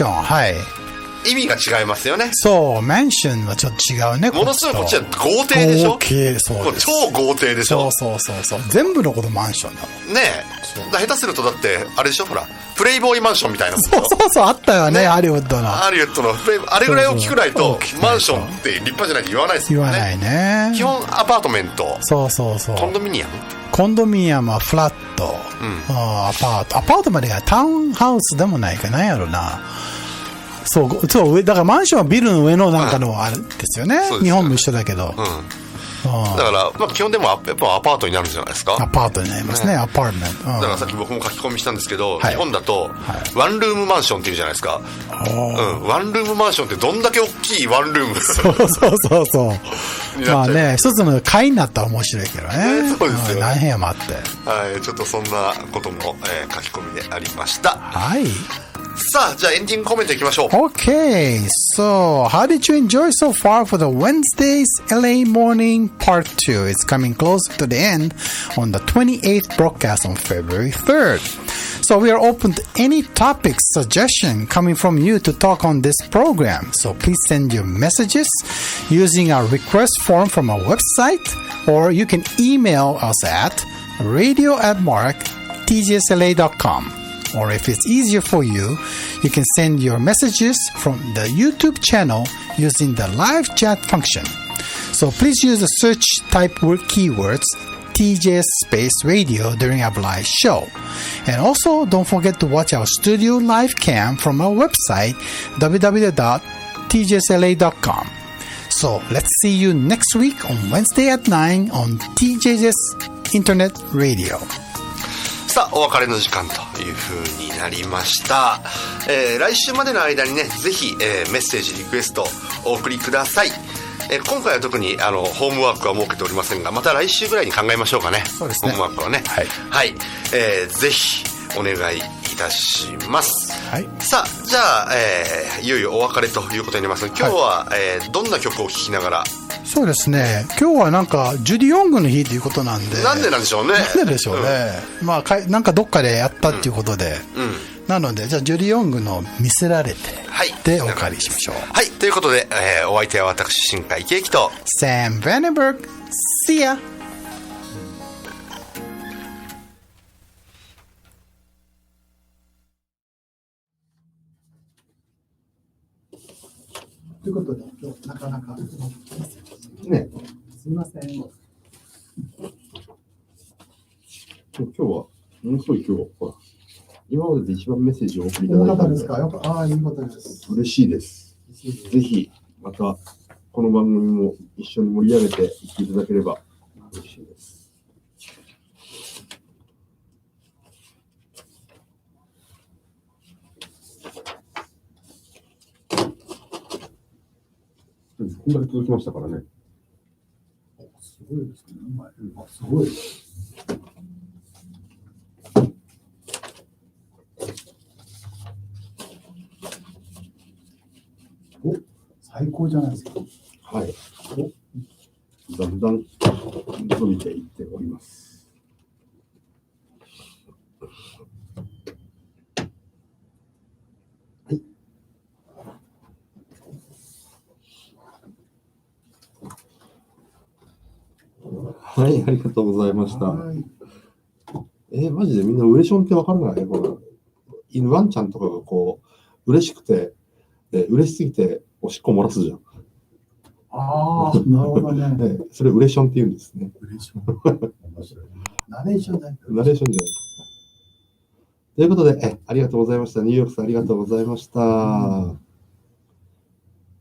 ン、はい。意味が違いますよね。そう、マンションはちょっと違うね。ものすごいこっちは豪邸でしょ。豪邸、そうです。超豪邸でしょ。そう。全部のことマンションだもん。ねえ。下手するとだってあれでしょ、ほら、プレイボーイマンションみたいな。そうあったよね、ハリウッドの。ハリウッドのあれぐらい大きくないとマンションって立派じゃないと言わないですよね。言わないね。基本アパートメント。そう。コンドミニアム。コンドミニアムはフラット。アパートまでがタウンハウスでもないかなんやろな。そう、だからマンションはビルの上のなんかのあれですよね。日本も一緒だけど。だから、まあ、基本でもやっぱアパートになるんじゃないですか。アパートになりますね、アパートメント。だからさっき僕も書き込みしたんですけど、日本だと、ワンルームマンションっていうじゃないですか。ワンルームマンションってどんだけ大きいワンルーム。そう。まあね、一つの階になったら面白いけどね。そうですよ。何部屋もあって。はい、ちょっとそんなことも、書き込みでありました。はい。さあ、じゃあエンディングコメントいきましょう。Okay, so how did you enjoy so far for the Wednesday's LA Morning Part 2? It's coming close to the end on the 28th broadcast on February 3rd. So we are open to any topic suggestion coming from you to talk on this program. So please send your messages using our request form from our website, or you can email us at radio@tgsla.com.Or if it's easier for you, you can send your messages from the YouTube channel using the live chat function. So please use the search type word keywords TJS Space Radio during our live show. And also don't forget to watch our studio live cam from our website www.tgsla.com. So let's see you next week on Wednesday at 9 on TJS Internet Radio.さあ、お別れの時間という風になりました。来週までの間にね、ぜひ、メッセージ、リクエストお送りください。今回は特にホームワークは設けておりませんが、また来週ぐらいに考えましょうかね。そうですね。ホームワークはね。はい。ぜひお願いいたします。はい。さあ、じゃあ、いよいよお別れということになります。今日は、どんな曲を聴きながら。そうですね。今日はなんかジュディ・ヨングの日ということなんで。なんでなんでしょうね。なんででしょうね。まあなんかどっかでやったっていうことで。なのでじゃあジュディ・ヨングの見せられてでお借りしましょう。はい。ということで、お相手は私新海圭樹とサム・ヴァネンバーグ。See ya。ということで今日なかなかね、すみません。今日はものすごい今日ほら今までで一番メッセージをお送りいただいたんで。ですか。ああ、いいことです。嬉しいです。ぜひまたこの番組も一緒に盛り上げていっていただければ嬉しいです。こんだけ続きましたからね。すごいですね。うまい。すごい。お、最高じゃないですか。はい。だんだん伸びていっております。はい、ありがとうございました。マジでみんなウレションってわからない？この犬ワンちゃんとかがこう、嬉しくて、嬉しすぎておしっこ漏らすじゃん。ああ、なるほどね。それウレションって言うんですね。ウレション。ナレーションだよ。ナレーションじゃない。ということで、ありがとうございました。ニューヨークさんありがとうございました。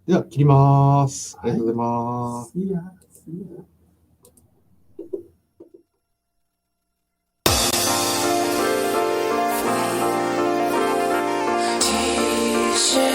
では、切ります。ありがとうございます。T-shirt